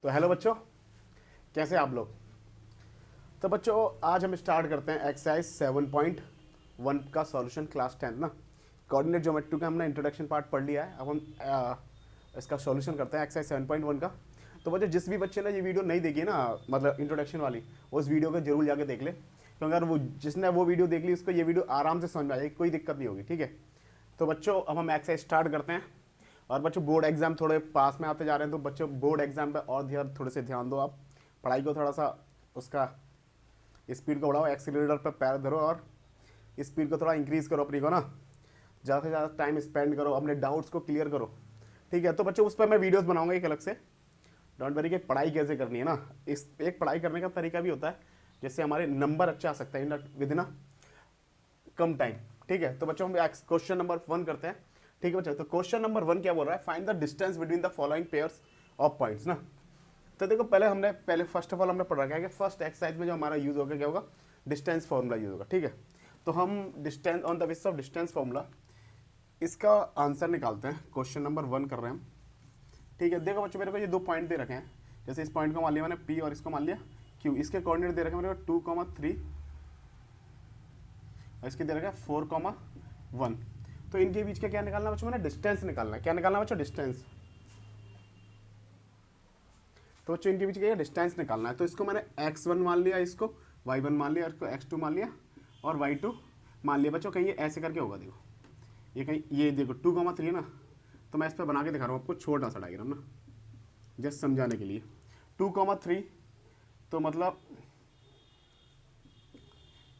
तो हेलो बच्चों, कैसे आप लोग। तो बच्चों आज हम स्टार्ट करते हैं एक्सरसाइज 7.1 का सॉल्यूशन क्लास 10 ना। कोऑर्डिनेट ज्योमेट्री का हमने इंट्रोडक्शन पार्ट पढ़ लिया है। अब हम इसका सॉल्यूशन करते हैं एक्सरसाइज 7.1 का। तो बच्चों जिस भी बच्चे ने ये वीडियो नहीं देखी ना, मतलब इंट्रोडक्शन वाली, उस वीडियो को जरूर जाके देख ले, क्योंकि अगर वो जिसने वो वीडियो देख ली उसको ये वीडियो आराम से समझ में आ जाएगी, कोई दिक्कत नहीं होगी। ठीक है, तो बच्चों अब हम एक्सरसाइज स्टार्ट करते हैं। और बच्चों बोर्ड एग्जाम थोड़े पास में आते जा रहे हैं, तो बच्चों बोर्ड एग्जाम पे और थोड़े से ध्यान दो। आप पढ़ाई को थोड़ा सा उसका स्पीड को बढ़ाओ, एक्सीलरेटर पर पैर धरो और स्पीड को थोड़ा इंक्रीज करो अपनी को ना। ज़्यादा से ज़्यादा टाइम स्पेंड करो, अपने डाउट्स को क्लियर करो। ठीक है, तो बच्चों उस पर मैं वीडियोस बनाऊंगा एक अलग से। डोंट वरी कि पढ़ाई कैसे करनी है ना। इस एक पढ़ाई करने का तरीका भी होता है जिससे हमारे नंबर अच्छा आ सकता है विद इन कम टाइम। ठीक है, तो बच्चों हम क्वेश्चन नंबर 1 करते हैं। ठीक है बच्चों, तो क्वेश्चन नंबर 1 क्या बोल रहा है, find the distance between the following pairs of points ना। तो देखो पहले फर्स्ट ऑफ ऑल हमने पढ़ा है कि फर्स्ट एक्सरसाइज में जो हमारा यूज होगा क्या होगा, डिस्टेंस फार्मूला यूज होगा। ठीक है, तो हम distance on the basis of distance formula इसका आंसर निकालते हैं। क्वेश्चन नंबर 1 कर रहे हैं हम। ठीक है, देखो बच्चों मेरे को ये 2 पॉइंट दे रखे हैं। जैसे इस पॉइंट को मान लिया मैंने P और इसको मान लिया Q। इसके कोऑर्डिनेट दे रखे हैं मेरे को 2,3 और इसके दे रखा है 4,1। तो इनके बीच का क्या निकालना बच्चों, मैंने डिस्टेंस निकालना है। क्या निकालना बच्चों, डिस्टेंस। तो बच्चों इनके बीच का डिस्टेंस निकालना है। तो इसको मैंने x1 मान लिया, इसको y1 मान लिया, इसको x2 मान लिया और y2 मान लिया। बच्चों कहीं ये ऐसे करके होगा, देखो ये कहीं ये देखो 2,3 ना। तो मैं इस पर बना के दिखा रहा हूँ आपको छोटा सा डायग्राम ना, जस्ट समझाने के लिए। 2,3 तो मतलब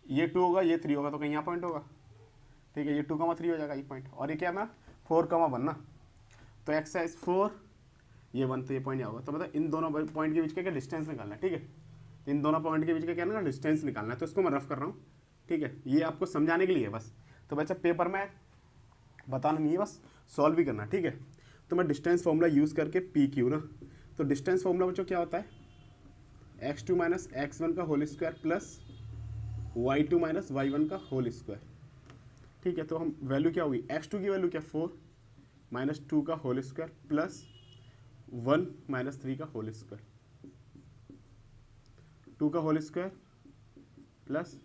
ये 2 होगा, ये 3 होगा, तो कहीं यहाँ पॉइंट होगा। ठीक है, ये 2,3 हो जाएगा ये पॉइंट। और ये क्या ना 4,1 ना, तो एक्सरसाइज 4 ये 1, तो ये पॉइंट यहाँ होगा। तो मतलब इन दोनों पॉइंट के बीच का क्या डिस्टेंस निकालना है। ठीक है, तो इन दोनों पॉइंट के बीच का क्या ना डिस्टेंस निकालना है। तो इसको मैं रफ कर रहा हूँ। ठीक है, ये आपको समझाने के लिए है बस। तो बच्चा पेपर में बताना नहीं है, बस सॉल्व भी करना है। ठीक है, तो मैं डिस्टेंस फॉर्मूला यूज़ करके PQ ना। तो डिस्टेंस फॉर्मूला बच्चों क्या होता है, x2 माइनस x1 का whole square plus y2 minus y1 का होल स्क्वायर। ठीक है, तो हम वैल्यू क्या होगी, x2 की वैल्यू क्या 4 माइनस 2 का होल स्क्वायर प्लस 1 माइनस 3 का होल स्क्वायर। 2 का होल स्क्वायर प्लस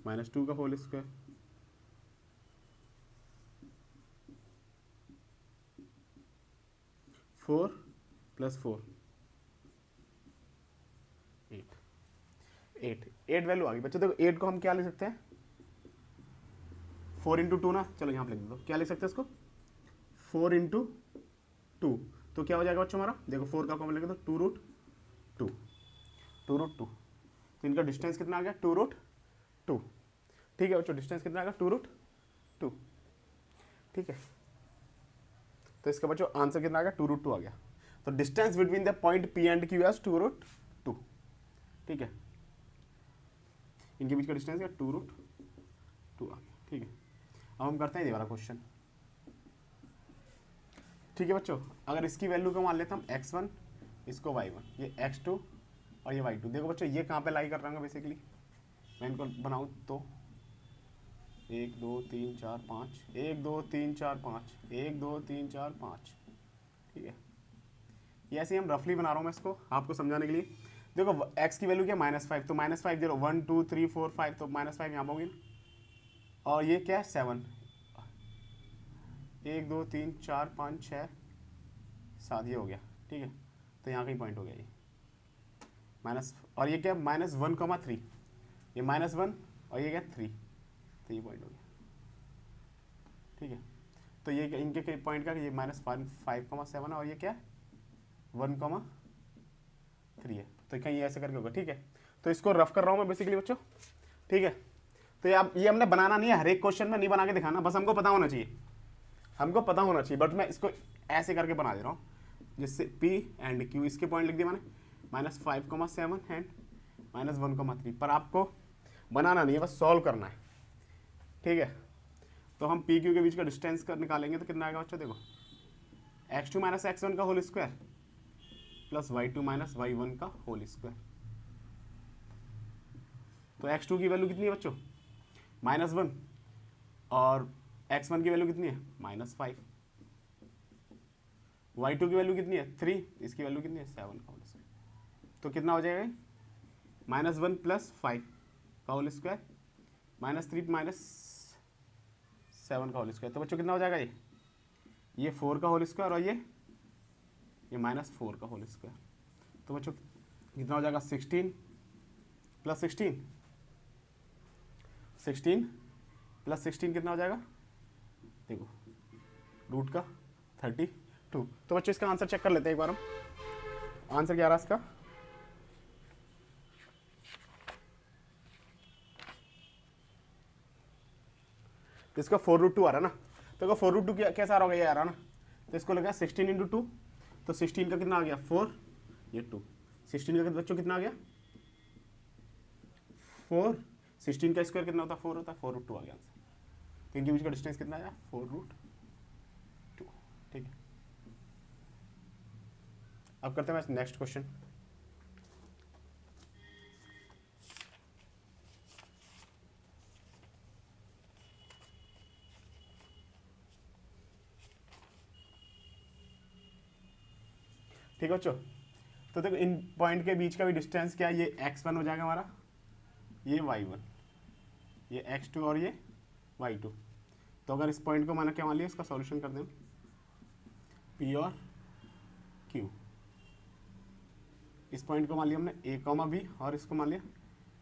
माइनस 2 का whole square. Four plus 4 8 value आ गई बच्चों। देखो 8 को हम क्या लिख सकते हैं, 4 इंटू 2 ना। चलो यहाँ पे लिख दो, क्या लिख सकते हैं इसको, 4 इंटू 2। तो क्या हो जाएगा बच्चों हमारा, देखो 4 का कॉमन लेंगे तो 2√2 2√2। तो इनका डिस्टेंस कितना आ गया, 2√2। ठीक है बच्चों, डिस्टेंस कितना आ गया, 2√2। ठीक है, तो इसका बच्चों आंसर कितना आ गया, 2√2 आ गया। तो distance between the point P and Q as 2√2। ठीक है, इनके बीच का डिस्टेंस क्या 2√2 आ गया। ठीक है, अब हम करते हैं ये वाला क्वेश्चन। ठीक है बच्चों, अगर इसकी वैल्यू को मान लेते हम x1, इसको y1, ये x2 और ये y2। देखो बच्चों ये कहाँ पे लाई कर रहा हूँ बेसिकली, मैं इनको बनाऊँ तो 1 2 3 4 5 1 2 3 4 5 1 2 3 4 5। ठीक है, ये ऐसे ही हम रफली बना रहा हूँ मैं इसको आपको समझाने के लिए। देखो x की वैल्यू क्या -5, तो -5 0 1 2 3 4 5, तो -5 यहाँ होगी। और ये क्या है 7, 1 2 3 4 5 6 7, ये हो गया। ठीक है, तो यहाँ कहीं पॉइंट हो गया ये माइनस। और ये क्या -1,3, ये -1 और ये क्या 3, तो ये पॉइंट हो गया। ठीक है, तो ये इनके पॉइंट का ये -5,7 और ये क्या 1,3 है। तो कहीं ऐसे करके होगा। ठीक है, तो इसको रफ कर रहा हूँ मैं बेसिकली बच्चों। ठीक है, तो ये हमने बनाना नहीं है, हर एक क्वेश्चन में नहीं बना के दिखाना, बस हमको पता होना चाहिए, हमको पता होना चाहिए। बट मैं इसको ऐसे करके बना दे रहा हूँ जिससे P एंड Q, इसके पॉइंट लिख दिया मैंने -5,7 एंड -1,3। पर आपको बनाना नहीं है, बस सॉल्व करना है। ठीक है, तो हम PQ के बीच का डिस्टेंस निकालेंगे तो कितना आएगा बच्चों, देखो x2 माइनस x1 का whole square plus y2 minus y1 का होल स्क्वायर। तो x2 की वैल्यू कितनी है बच्चों, -1, और x1 की वैल्यू कितनी है -5, y2 की वैल्यू कितनी है 3, इसकी वैल्यू कितनी है 7 का होल स्क्वायर। तो कितना हो जाएगा, -1 + 5 का होल स्क्वायर -3 -7 का होल स्क्वायर। तो बच्चों कितना हो जाएगा, ये 4 का होल स्क्वायर और ये -4 का होल स्क्वायर। तो बच्चों कितना हो जाएगा, 16 + 16 16 + 16 कितना हो जाएगा, देखो रूट का 32। तो बच्चों इसका आंसर चेक कर लेते हैं एक बार हम। आंसर क्या आ रहा है इसका, तो इसका 4√2 आ रहा है ना। तो 4√2 कैसा आ रहा होगा, ये आ रहा ना। तो इसको लगा 16 × 2, तो 16 का कितना आ गया 4, ये 2। 16 का बच्चों कितना आ गया 4। 16 का स्क्वायर कितना होता है 4 होता है, 4√2 आ गया आंसर। तो इनके बीच का डिस्टेंस कितना आया 4√2। ठीक है, अब करते हैं नेक्स्ट क्वेश्चन। ठीक है बच्चों, तो देखो इन पॉइंट के बीच का भी डिस्टेंस क्या है, ये x1 हो जाएगा हमारा, ये y1, ये x2 और ये y2। तो अगर इस पॉइंट को माना क्या मान लिया, इसका सॉल्यूशन कर दें p और q। इस पॉइंट को मान लिया हमने a, b और इसको मान लिया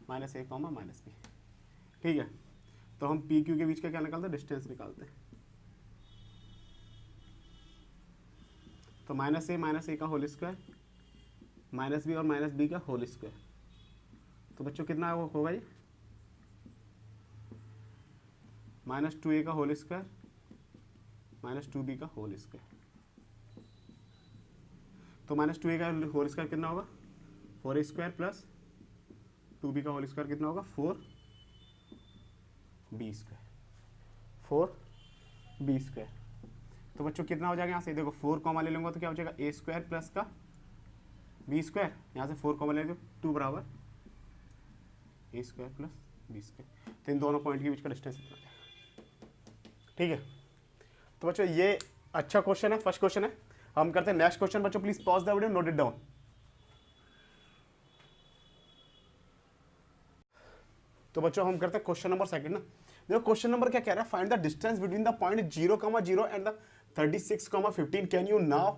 -a, -b। ठीक है, तो हम p q के बीच का क्या निकालते हैं, डिस्टेंस निकालते हैं। तो -a का होल स्क्वायर -b और -b का होल स्क्वायर। तो बच्चों कितना होगा ये, -2a का होल स्क्वायर -2b का होल स्क्वायर। तो -2a का होल स्क्वायर कितना होगा 4a² + 2b का होल स्क्वायर कितना होगा 4b²। 4b²। तो बच्चों कितना हो जाएगा यहाँ से, देखो 4 कॉमा ले लूँगा तो क्या हो जाएगा a² + का b²। यहाँ से 4 कॉमा ले लो 2 बराबर a² + b²। तो इन दोनों पॉइंट के बीच का डिस्टेंस इतना है। ठीक है, तो बच्चों ये अच्छा क्वेश्चन है, फर्स्ट क्वेश्चन है। हम करते हैं नेक्स्ट क्वेश्चन। बच्चों please pause the video, note it down. तो बच्चों हम करते हैं क्वेश्चन नंबर सेकंड ना। देखो क्वेश्चन नंबर क्या कह रहा है, find the distance between the point 0,0 and the 36,15। Can you now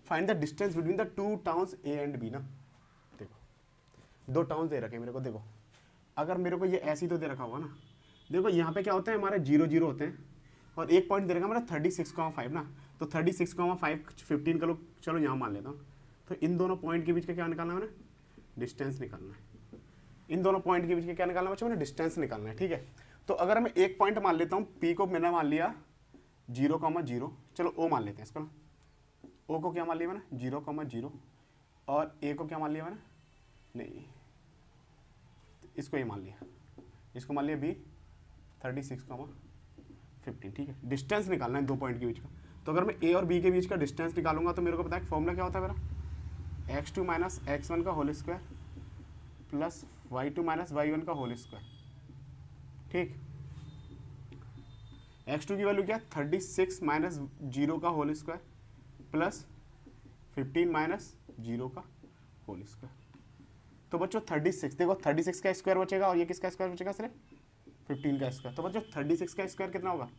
find the distance between the two towns A and B ना। देखो दो टाउन्स दे रखे हैं मेरे को। देखो अगर मेरे को ये ऐसी तो दे रखा होगा ना, देखो यहाँ पे क्या होता है हमारे 0, 0 होते हैं और एक पॉइंट दे रखा हमारा 36,5 ना। तो 36,5 15 का लोग चलो यहाँ मान लेता हूँ। तो इन दोनों पॉइंट के बीच का क्या निकालना है मैंने, डिस्टेंस निकालना है। इन दोनों पॉइंट के बीच का क्या निकालना है बच्चों, मैंने डिस्टेंस निकालना है। ठीक है, तो अगर मैं एक पॉइंट मान लेता हूँ, पी को मैंने मान लिया 0,0, चलो ओ मान लेते हैं इसको ना। ओ को क्या मान लिया मैंने 0,0 और ए को क्या मान लिया मैंने, नहीं इसको ये मान लिया, इसको मान लिया बी 36,15। ठीक है, डिस्टेंस निकालना है दो पॉइंट के बीच का। तो अगर मैं ए और बी के बीच का डिस्टेंस निकालूंगा तो मेरे को पता है फॉर्मूला क्या होता है मेरा, x2 - x1 का whole square plus y2 - y1 का होल स्क्वायर। ठीक, x2 की वैल्यू क्या 36 - 0 का होल स्क्वायर प्लस 15 - 0 का होल स्क्वायर। तो बच्चों 36, देखो 36 का स्क्वायर बचेगा और ये किसका स्क्वायर बचेगा, सिर्फ 15 का स्क्वायर। तो बच्चों 36 का स्क्वायर कितना होगा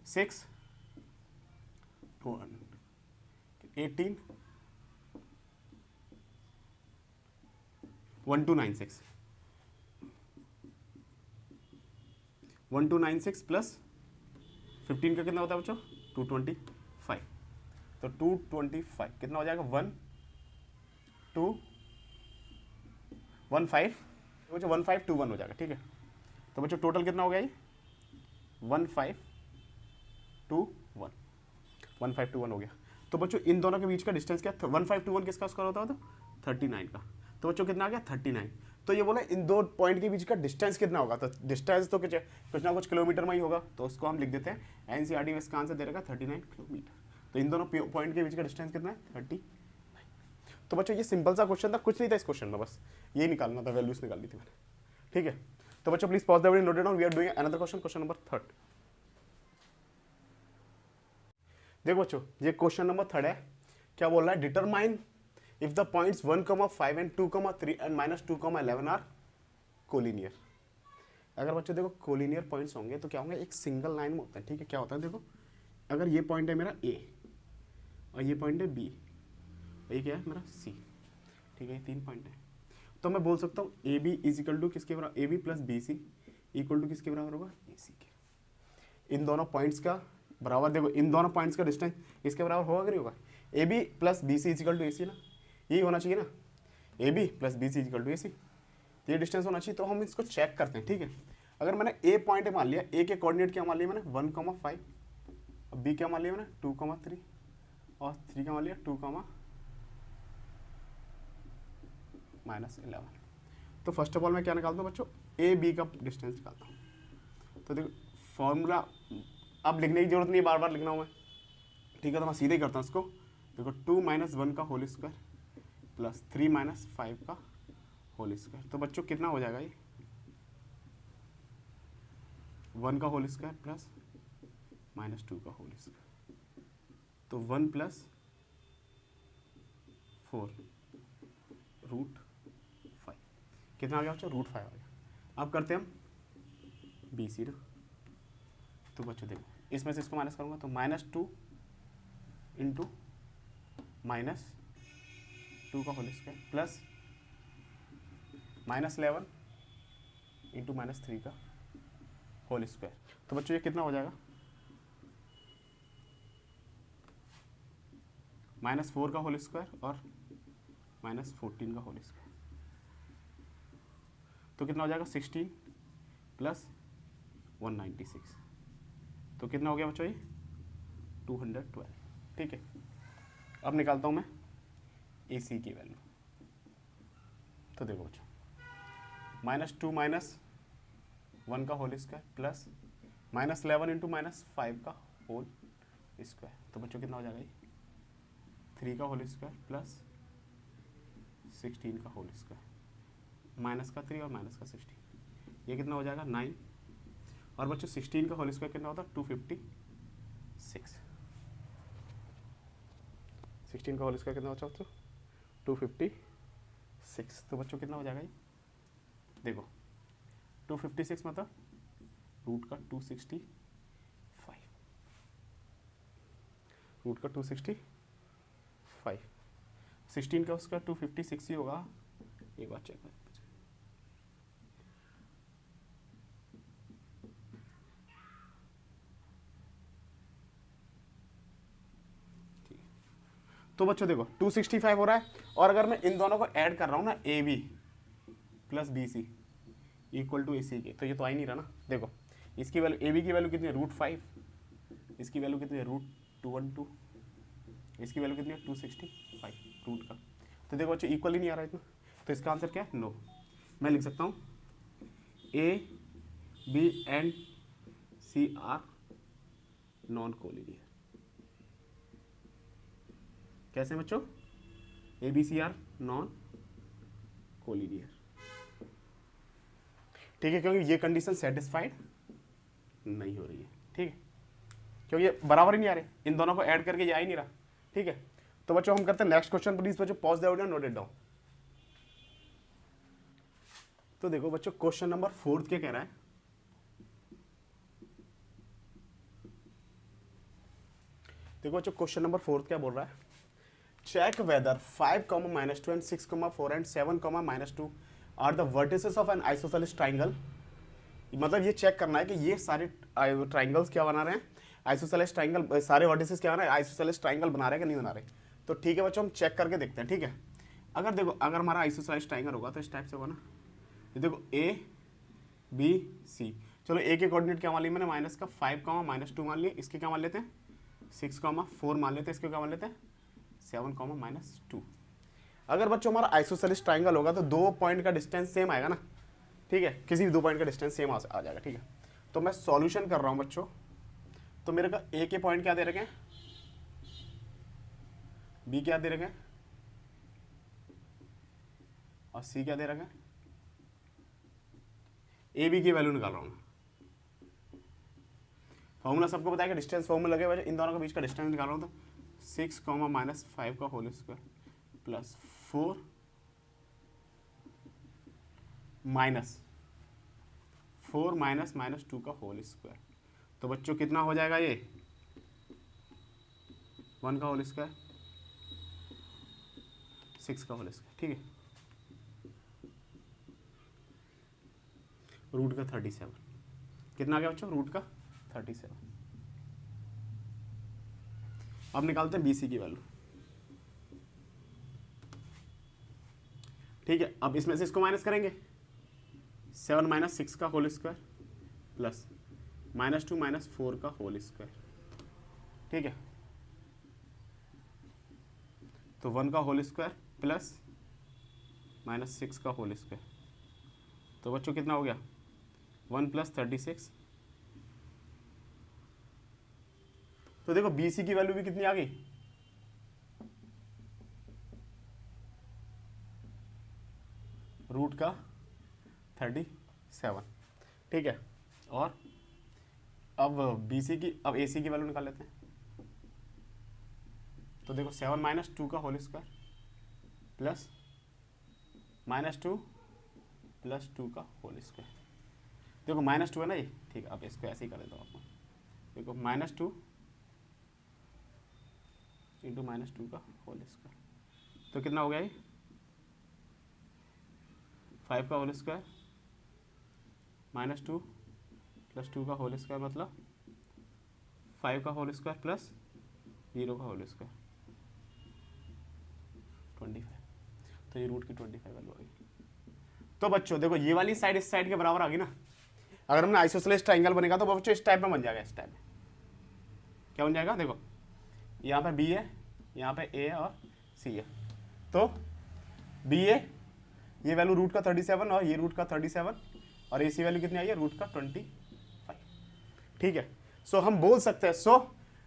6 18 1296 1296 प्लस 15 का कितना होता है बच्चों 225। तो 225 कितना हो जाएगा 1521 हो जाएगा। ठीक है, तो बच्चों टोटल कितना हो गया ये 1521 हो गया। तो बच्चों इन दोनों के बीच का डिस्टेंस क्या 1521 किसका स्क्वायर होता है तो 39 का। तो बच्चों कितना आ गया 39। तो ये बोला इन दो पॉइंट के बीच का डिस्टेंस कितना होगा, तो डिस्टेंस तो कुछ ना कुछ किलोमीटर में ही होगा। तो उसको हम लिख देते हैं एनसीईआरटी में इसका आंसर दे रखा 39 किलोमीटर। तो इन दोनों पॉइंट के बीच का डिस्टेंस कितना है 39। तो बच्चों ये सिंपल सा क्वेश्चन था, कुछ नहीं था इस क्वेश्चन में, बस ये निकालना था, वैल्यूज निकालनी थी मैंने। ठीक है, तो बच्चों please pause the video, note it down. We are doing another question number 3। देखो बच्चों ये क्वेश्चन नंबर 3 है। क्या बोल रहा है, determine if the points 1,5 and 2,3 and -2,11 are collinear. अगर बच्चों देखो कोलिनियर पॉइंट्स होंगे तो क्या होंगे, एक सिंगल लाइन में होता है, ठीक है। क्या होता है देखो, अगर ये पॉइंट है मेरा ए और ये पॉइंट है बी और ये क्या है मेरा सी, ठीक है, ये 3 पॉइंट है, तो मैं बोल सकता हूँ A B is equal to किसके बराबर, A B plus B C equal to किसके बराबर होगा, ए सी के। इन दोनों पॉइंट्स का बराबर, देखो इन दोनों पॉइंट्स का डिस्टेंस इसके बराबर होगा कि नहीं होगा, A B plus B C is equal to A C ना, यही होना चाहिए ना, A B plus B C is equal to A C, ये डिस्टेंस होना चाहिए। तो हम इसको चेक करते हैं, ठीक है। अगर मैंने ए पॉइंट मान लिया, ए के कोऑर्डिनेट क्या मान लिया मैंने 1,5 और बी क्या मान लिया मैंने 2,3 और 3 का मान लिया 2,-11। तो फर्स्ट ऑफ ऑल मैं क्या निकालता हूँ बच्चों, ए बी का डिस्टेंस निकालता हूँ। तो देखो फॉर्मूला अब लिखने की जरूरत नहीं है, बार बार लिखना हूँ मैं, ठीक है। तो मैं सीधे ही करता हूँ इसको, देखो 2 - 1 का होल स्क्वायर प्लस 3 - 5 का होल स्क्वायर। तो बच्चों कितना हो जाएगा ये, 1 का होल स्क्वायर प्लस -2 का होल स्क्वायर, तो 1 + 4 √5 कितना आ गया बच्चों, √5 आ गया। अब करते हैं हम BC। तो बच्चों देखो इसमें से इसको माइनस करूंगा तो -2 इंटू -2 का होल स्क्वायर प्लस -11 इंटू -3 का होल स्क्वायर। तो बच्चों ये कितना हो जाएगा, -4 का होल स्क्वायर और -14 का होल स्क्वायर, तो कितना हो जाएगा 16 + 196, तो कितना हो गया बच्चों ये 212, ठीक है। अब निकालता हूँ मैं AC की वैल्यू। तो देखो बच्चों -2 - 1 का होल स्क्वायर प्लस -11 इंटू -5 का होल स्क्वायर, तो बच्चों कितना हो जाएगा ये 3 का होल स्क्वायर प्लस 16 का होल स्क्वायर, -3 और -16, ये कितना हो जाएगा 9। और बच्चों 16 का होल स्क्वायर कितना होता है 256, 16 का होल स्क्वायर कितना होता है 256। तो बच्चों कितना हो जाएगा ये, देखो 256 मतलब रूट का 265, रूट का 265, 16 का उसका 256 ही होगा, एक बार चेक करें। तो बच्चों देखो 265 हो रहा है, और अगर मैं इन दोनों को ऐड कर रहा हूँ ना AB + BC equal to AC के, तो ये तो आ ही नहीं रहा ना। देखो इसकी वैल्यू AB की वैल्यू कितनी है √5, इसकी वैल्यू कितनी है √212, इसकी वैल्यू कितनी है 265 रूट का। तो देखो बच्चों इक्वल ही नहीं आ रहा है इतना, तो इसका आंसर क्या है, नो। मैं लिख सकता हूँ A, B and C are non collinear. कैसे बच्चों, A, B, C are non collinear, ठीक है, क्योंकि ये कंडीशन सेटिस्फाइड नहीं हो रही है, ठीक है, क्योंकि ये बराबर ही नहीं आ रहे, इन दोनों को ऐड करके ये आ ही नहीं रहा, ठीक है। तो बच्चों हम करते हैं नेक्स्ट क्वेश्चन, प्लीज बच्चों pause the video, note it down. तो देखो बच्चों क्वेश्चन नंबर 4 क्या कह रहा है, देखो बच्चों क्वेश्चन नंबर 4 क्या बोल रहा है, check whether 5, -2 and 6, 4 and 7, -2 are the vertices of an isosceles triangle. मतलब ये चेक करना है कि ये सारे ट्राइंगल्स क्या बना रहे हैं, आइसोसेलेस ट्राइंगल, सारे वर्टिसेस क्या बना रहे हैं, आइसोसेलेस ट्राइंगल बना रहे हैं कि नहीं बना रहे। तो ठीक है बच्चों हम चेक करके देखते हैं, ठीक है। अगर देखो अगर हमारा आइसोसेलेस ट्राइंगल होगा तो इस टाइप से होगा ना, ये देखो A B C, चलो A के कोऑर्डिनेट क्या मान लिया मैंने, -5, -2 मान लिए, इसके क्या मान लेते हैं 6, 4 मान लेते हैं, इसके क्या मान लेते हैं 7, -2। अगर बच्चों हमारा आइसोसेलेस ट्राइंगल होगा तो 2 पॉइंट का डिस्टेंस सेम आएगा ना, ठीक है, किसी भी 2 पॉइंट का डिस्टेंस सेम आ जाएगा, ठीक है। तो मैं सॉल्यूशन कर रहा हूं बच्चों, तो मेरे का A के पॉइंट क्या दे रखे हैं, B क्या दे रखे हैं और C क्या दे रखे हैं, A B की वैल्यू निकाल रहा हूं मैं। फॉर्मूला सबको बताया कि डिस्टेंस फॉर्मूला लगे, इन दोनों के बीच का डिस्टेंस निकाल रहा हूं, तो 6, -5 का whole square plus 4 minus 4 minus -2 का होल स्क्वायर। तो बच्चों कितना हो जाएगा ये 1 का होल स्क्वायर 6 का होल स्क्वायर, ठीक है, रूट का 37। कितना आ गया बच्चों रूट का 37। अब निकालते हैं BC की वैल्यू, ठीक है। अब इसमें से इसको माइनस करेंगे 7 माइनस 6 का होल स्क्वायर प्लस -2 माइनस 4 का होल स्क्वायर, ठीक है। तो 1 का होल स्क्वायर प्लस -6 का होल स्क्वायर, तो बच्चों कितना हो गया 1 प्लस 36। तो देखो BC की वैल्यू भी कितनी आ गई, रूट का 37, ठीक है। और अब BC की, अब AC की वैल्यू निकाल लेते हैं। तो देखो 7 माइनस 2 का होल स्क्वायर प्लस -2 प्लस 2 का होल स्क्वायर। देखो -2 है ना ये, ठीक है। अब इसको ऐसे ही कर देता हूँ आपको, देखो -2 इंटू -2 का होल स्क्वायर, तो कितना हो गया ये 5 का होल स्क्वायर -2 प्लस 2 का होल स्क्वायर, मतलब 5 का होल स्क्वायर प्लस 0 का होल स्क्वायर 25। तो ये रूट की 25 वैल्यू आ गई। तो बच्चों देखो ये वाली साइड इस साइड के बराबर आ गई ना। अगर हमने आइसोसेलेस ट्राइंगल बनेगा तो बच्चों इस टाइप में बन जाएगा। इस टाइप में क्या बन जाएगा, देखो यहाँ पे B है, यहाँ पे A और C है। तो BA ये वैल्यू रूट का 37 और ये रूट का 37 और AC वैल्यू कितनी आई है रूट का 25, ठीक है। सो हम बोल सकते हैं so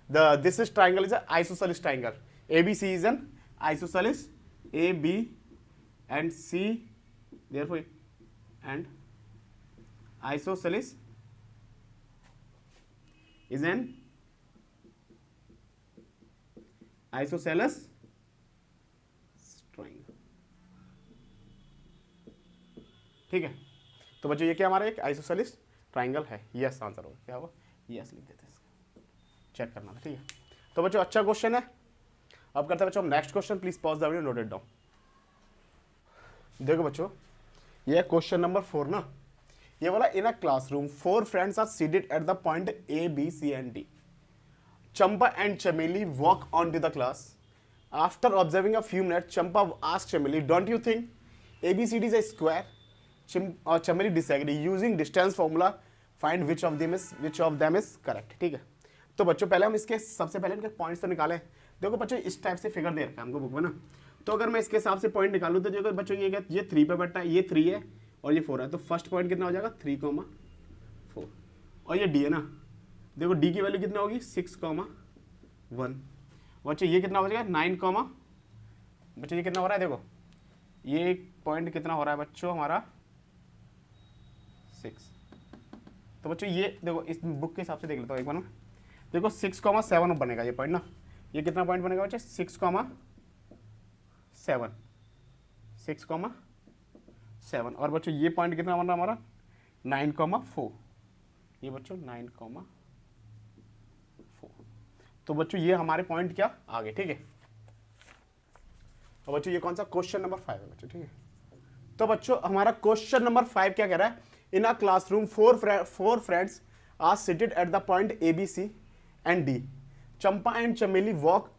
this is triangle is isosceles triangle, ABC is an isosceles, AB and C therefore and isosceles is an isosceles triangle, ठीक है। तो बच्चों ये क्या हमारा एक आइसोसेलेस ट्राइंगल है। यस आंसर होगा, क्या होगा यस लिख देते हैं, इसका चेक करना था, ठीक है। तो बच्चों अच्छा क्वेश्चन है। अब करते हैं बच्चों next question, please pause the video, note it down. देखो बच्चों ये क्वेश्चन नंबर 4 ना, ये वाला in a classroom 4 friends are seated at the point A, B, C and D. Champa and Chameli walk on to the class. After observing a few minutes, Champa asks Chameli, "Don't you think ABCD is a square?" Chameli disagree. Using distance formula, find which of them is correct. ठीक है। तो बच्चों पहले हम इसके सबसे पहले इनके पॉइंट्स तो निकालें। देखो बच्चों इस टाइप से फिगर दे रखा है हमको बुक में ना, तो अगर मैं इसके हिसाब से पॉइंट निकालूँ तो देखो बच्चों ये क्या, ये 3 पे बैठा है, ये 3 है और ये 4 है। तो फर्स्ट पॉइंट कितना हो जाएगा 3,4 और ये D है ना, देखो D की वैल्यू कितना होगी 6,1। बच्चों ये कितना हो जाएगा 9, बच्चों ये कितना हो रहा है, देखो ये पॉइंट कितना हो रहा है बच्चों हमारा 6। तो बच्चों ये देखो इस बुक के हिसाब से देख लेता हूँ एक बार ना, देखो 6,7 बनेगा ये पॉइंट ना, ये कितना पॉइंट बनेगा बच्चे 6,7 और बच्चों ये पॉइंट कितना बन रहा हमारा 9,4, ये बच्चों 9,4। तो बच्चों ये हमारे पॉइंट क्या आ गए, ठीक है। और बच्चों ये कौन सा क्वेश्चन नंबर 5 है बच्चों, ठीक है। तो बच्चों हमारा क्वेश्चन नंबर 5 क्या कह रहा है, in a classroom 4 friends are seated at the point ABC and D. Champa and Chameli walk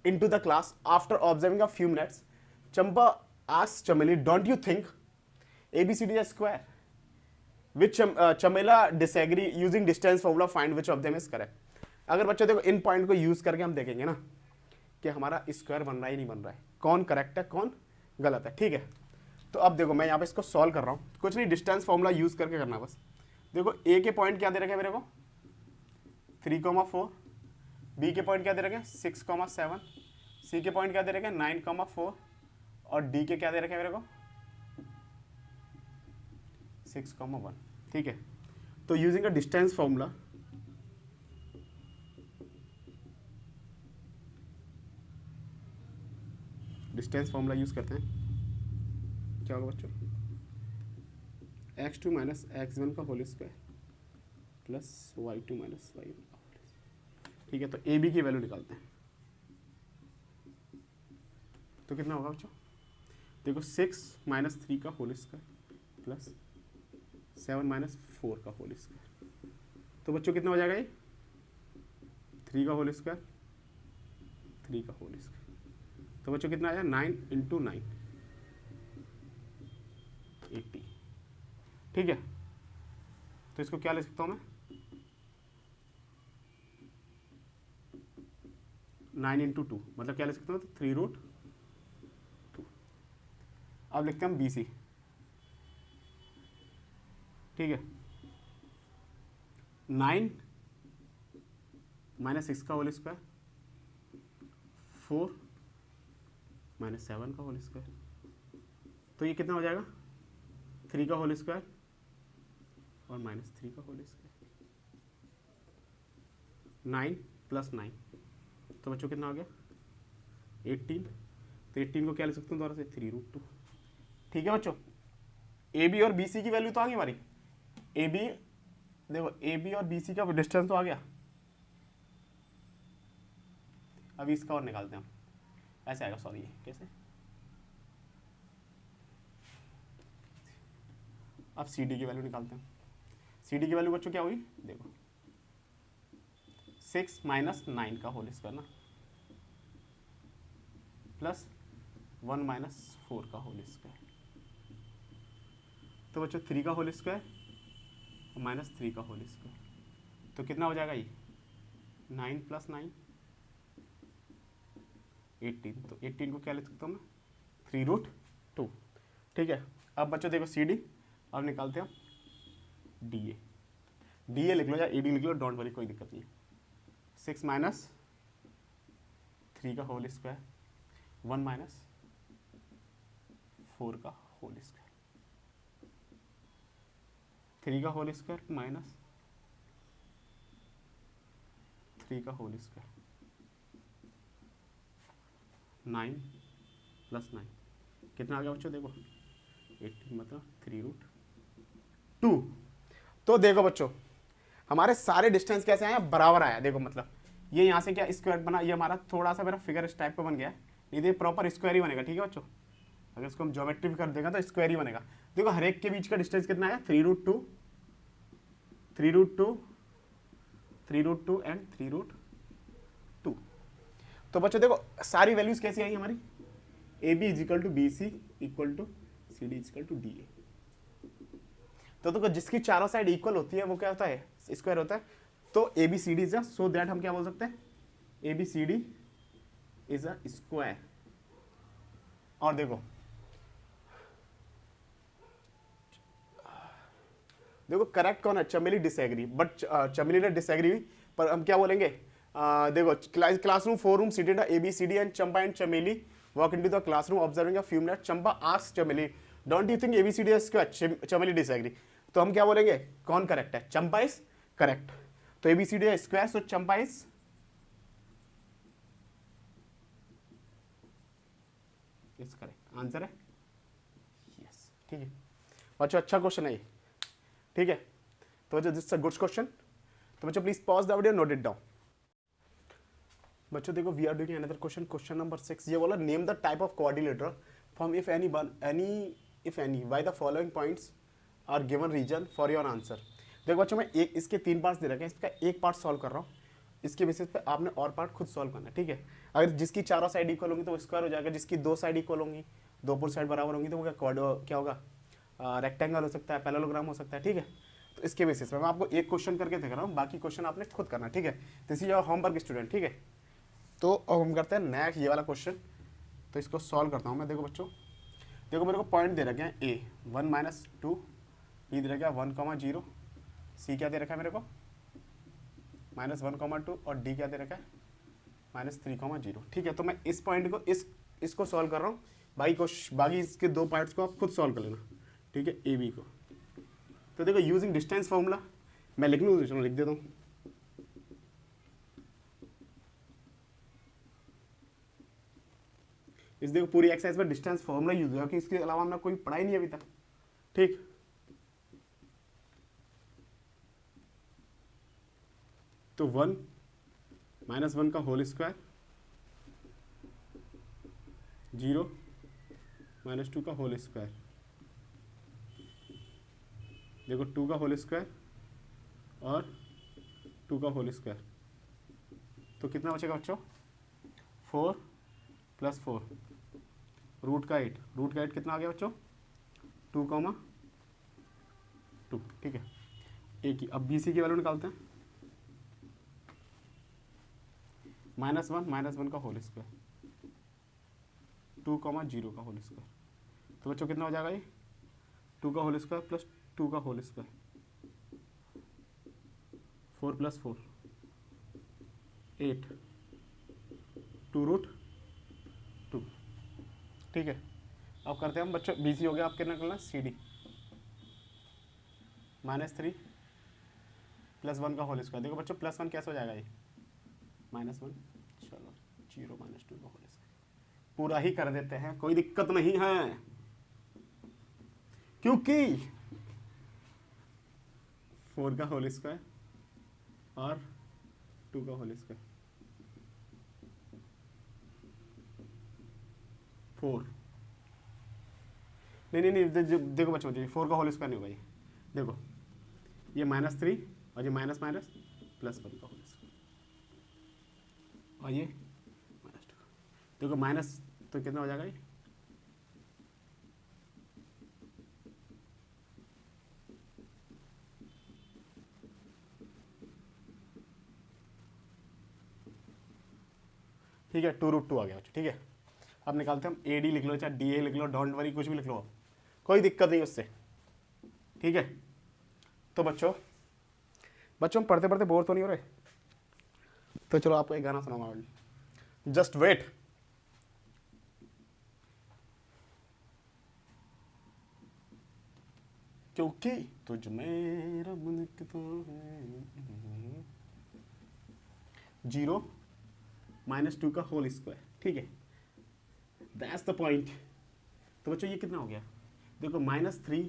into the class. After observing a few minutes, Champa asks Chameli, "Don't you think ABCD is a square?" Which Chamela disagree. Using distance formula, find which of them is correct. अगर बच्चों देखो इन point को use करके हम देखेंगे ना कि हमारा स्क्वायर बन रहा है नहीं बन रहा है, कौन करेक्ट है कौन गलत है, ठीक है। तो अब देखो मैं यहाँ पे इसको सॉल्व कर रहा हूँ, कुछ नहीं डिस्टेंस फॉर्मूला यूज करके करना बस। देखो ए के पॉइंट क्या दे रखे मेरे को 3,4, बी के पॉइंट क्या दे रखे 6,7, सी के पॉइंट क्या दे रखे 9,4 और डी के क्या दे रखे मेरे को 6,1, ठीक है। तो using a distance formula distance formula use करते हैं, क्या होगा बच्चों, x2 माइनस x1 का whole square plus y2 minus y1 का होल स्क्वायर। ठीक है, तो ए बी की वैल्यू निकालते हैं। तो कितना होगा बच्चों, देखो 6 माइनस 3 का होल स्क्वायर प्लस 7 माइनस 4 का होल स्क्वायर। तो बच्चों कितना हो जाएगा ये, 3 का होल स्क्वायर, 3 का होल स्क्वायर। तो बच्चों कितना आया, 9 इंटू 9 80। ठीक है, तो इसको क्या ले सकता हूँ मैं, 9 इंटू 2 मतलब क्या ले सकता हूँ, तो 3√2। अब लिखते हैं हम BC। ठीक है, 9 माइनस 6 का होल स्क्वायर, 4 माइनस 7 का होल स्क्वायर। तो ये कितना हो जाएगा, 3 का होल स्क्वायर और माइनस 3 का होल स्क्वायर, 9 प्लस 9। तो बच्चों कितना हो गया, 18। तो 18 को क्या ले सकते हैं दोबारा से, 3√2। ठीक है बच्चों, ए बी और बी सी की वैल्यू तो आ गई हमारी। ए बी देखो, ए बी और बी सी का डिस्टेंस तो आ गया। अभी इसका और निकालते हैं हम, ऐसे आएगा, सॉरी कैसे, अब सी डी की वैल्यू निकालते हैं। सी डी की वैल्यू बच्चों क्या हुई, देखो 6 माइनस 9 का होल स्क्वायर ना, प्लस 1 माइनस 4 का होल स्क्वायर। तो बच्चों 3 का होल स्क्वायर और माइनस 3 का होल स्क्वायर। तो कितना हो जाएगा ये, 9 प्लस 9 18। तो 18 को क्या ले सकता हूँ मैं, 3√2। ठीक है, अब बच्चों देखो सी डी, अब निकालते हैं डी ए। डी ए लिख लो या ए डी लिख लो, डोंट वरी, कोई दिक्कत नहीं। 6 माइनस 3 का होल स्क्वायर, 1 माइनस 4 का होल स्क्वायर, 3 का होल स्क्वायर माइनस 3 का होल स्क्वायर, 9 प्लस 9 कितना आ गया बच्चों, देखो 18 मतलब 3√2। तो देखो बच्चों हमारे सारे डिस्टेंस कैसे आए, बराबर आया। देखो मतलब ये यहाँ से क्या स्क्वायर बना, ये हमारा थोड़ा सा मेरा फिगर इस टाइप का बन गया है, नहीं तो ये प्रॉपर स्क्वायर ही बनेगा। ठीक है बच्चों, अगर इसको हम ज्योमेट्री भी कर देगा तो स्क्वायर ही बनेगा। देखो हर एक के बीच का डिस्टेंस कितना आया, 3√2, 3√2, 3√2 एंड 3√2। तो बच्चों देखो सारी वैल्यूज कैसी आई हमारी, A B equal to B C equal to C D equal to D A. तो देखो जिसकी चारों साइड इक्वल होती है वो क्या होता है, स्क्वायर होता है। तो A B C D is so that हम क्या बोल सकते हैं, A B C D is a square. और देखो देखो करेक्ट कौन है, चमेली डिसएग्री, बट चमेली ने डिसएग्री हुई, पर हम क्या बोलेंगे, देखो classroom 4 room seated A B C D and Champa and Chameli walk into the classroom observing a few minutes. Champa asks Chameli, don't you think ABCD is correct? चमेली disagree। तो हम क्या बोलेंगे, कौन करेक्ट है, चंपा इज करेक्ट। तो ABCD है square, so Champa is correct. Answer है यस। ठीक है बच्चों, अच्छा क्वेश्चन है ये। ठीक है, तो बच्चों this is a good question. तो बच्चों please pause the video, note it down. बच्चों देखो we are doing another question, question number 6। ये बोला name the type of coordinator from if any by the following points are given reason for your answer. देखो बच्चों मैं एक इसके 3 parts दे रखे हैं, इसका एक पार्ट सॉल्व कर रहा हूँ, इसके बेसिस पे आपने और पार्ट खुद सॉल्व करना है। ठीक है, अगर जिसकी चारों साइड इक्वल होंगी तो वो स्क्वायर हो जाएगा, जिसकी 2 साइड इक्वल होंगी, 2 पूरी साइड बराबर होंगी तो वो क्या होगा, रेक्टेंगल हो सकता है, पैरेललोग्राम हो सकता है। ठीक है, तो इसके बेसिस पे मैं आपको एक क्वेश्चन करके दिखा रहा हूँ, बाकी क्वेश्चन आपने खुद करना। ठीक है, this is your homework student. ठीक है, तो अब हम करते हैं नेक्स्ट ये वाला क्वेश्चन। तो इसको सॉल्व करता हूँ मैं। देखो बच्चों, देखो मेरे को पॉइंट दे रखे हैं ए 1 माइनस 2, बी दे रखा है 1,0, सी क्या दे रखा है मेरे को -1,2 और डी क्या दे रखा है -3,0। ठीक है, तो मैं इस पॉइंट को इसको सॉल्व कर रहा हूँ, बाकी इसके 2 पार्ट्स को आप खुद सॉल्व कर लेना। ठीक है, ए बी को। तो देखो यूजिंग डिस्टेंस फॉर्मूला मैं लिख लूँ, चलो लिख देता हूँ। इस देखो पूरी एक्सरसाइज में डिस्टेंस फॉर्मूला यूज हुआ कि इसके अलावा हमने कोई पढ़ा ही नहीं अभी तक। ठीक, तो 1 माइनस 1 का होल स्क्वायर, 0 माइनस 2 का होल स्क्वायर, देखो 2 का होल स्क्वायर और 2 का होल स्क्वायर, तो कितना बचेगा बच्चों 4 प्लस 4 रूट का 8, रूट का 8 कितना आ गया बच्चों 2, ठीक है। एक ही, अब BC की वैल्यू निकालते हैं, -1 का होल स्क्वायर, 2, 0 का होल स्क्वायर, तो बच्चों कितना हो जाएगा ये 2 का होल स्क्वायर प्लस 2 का होल स्क्वायर, 4 प्लस 4 8, 2 रूट 2, ठीक है। अब करते हैं हम बच्चों, BC हो गया, आप कितना निकलना CD, -3 प्लस 1 का होल स्क्वायर, देखो बच्चों प्लस 1 कैसे हो जाएगा ये -1, चलो 0 माइनस 2 का होल स्क्वायर, पूरा ही कर देते हैं, कोई दिक्कत नहीं है, क्योंकि 4 का होल स्क्वायर और 2 का होल स्क्वायर, 4 नहीं, देखो बच्चों 4 का होल स्क्वायर नहीं होगा ये, देखो ये -3 और ये माइनस प्लस 1 का होल स्क्वायर और ये -2, देखो माइनस तो कितना हो जाएगा ये ठीक है, 2 रूट 2 आ गया बच्चों, ठीक है। अब निकालते हैं हम AD लिख लो चाहे DA लिख लो, डोंट वरी कुछ भी लिख लो, कोई दिक्कत नहीं उससे, ठीक है। तो बच्चों हम पढ़ते पढ़ते बोर तो नहीं हो रहे, तो चलो आपको एक गाना सुनाऊंगा अभी, जस्ट वेट। क्योंकि तुझ में रब लिखता है 0 माइनस 2 का होल स्क्वायर, ठीक है, दैट्स द पॉइंट। तो बच्चों ये कितना हो गया, देखो -3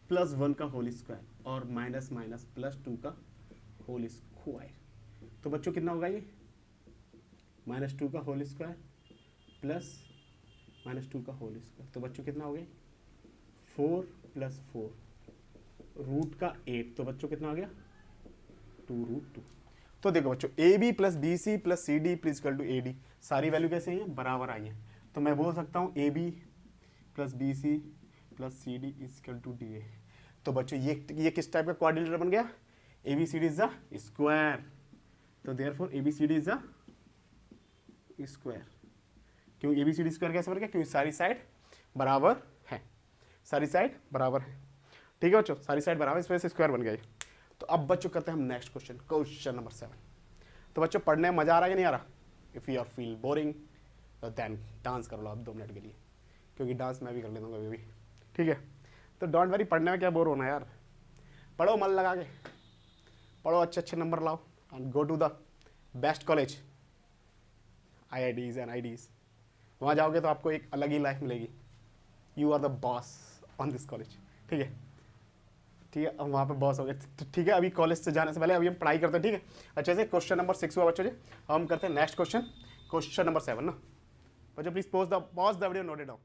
प्लस 1 का होल स्क्वायर और माइनस प्लस 2 का होल स्क्वायर, तो बच्चों कितना होगा ये -2 का होल स्क्वायर प्लस -2 का होल स्क्वायर, तो बच्चों कितना हो गया 4 प्लस 4 रूट का 8, तो बच्चों कितना आ गया 2 रूट 2। तो देखो बच्चों AB plus BC plus CD equal to AD, सारी वैल्यू कैसे आई हैं बराबर आई हैं, तो मैं बोल सकता हूँ AB plus BC plus CD equal to DA। तो बच्चों ये किस टाइप का क्वाड्रिलेटरल बन गया, ABCD इज द स्क्वायर, तो therefore ABCD is the square. क्यों ABCD स्क्वायर कैसे बन गया, क्योंकि सारी साइड बराबर है, सारी साइड बराबर है, ठीक है बच्चों, सारी साइड बराबर, इस वजह से स्क्वायर बन गया। तो अब बच्चों करते हैं हम नेक्स्ट क्वेश्चन, क्वेश्चन नंबर 7। तो बच्चों पढ़ने में मजा आ रहा है कि नहीं आ रहा, if you are feel boring तो देन डांस कर लो आप 2 मिनट के लिए, क्योंकि डांस मैं भी कर लेता हूँ कभी भी, ठीक है। तो डोंट वरी, पढ़ने में क्या बोर होना यार, पढ़ो मन लगा के, पढ़ो अच्छे नंबर लाओ and go to the best college IITs and IDs, वहाँ जाओगे तो आपको एक अलग ही लाइफ मिलेगी, you are the boss on this college, ठीक है, ठीक है। अब वहाँ पे बॉस हो गए, तो ठीक है, अभी कॉलेज से जाने से पहले अभी हम पढ़ाई करते हैं, ठीक है। अच्छे से क्वेश्चन नंबर 6 हुआ बच्चों जी, हम करते हैं नेक्स्ट क्वेश्चन, क्वेश्चन नंबर 7 ना बच्चों, please pause the video, note it down.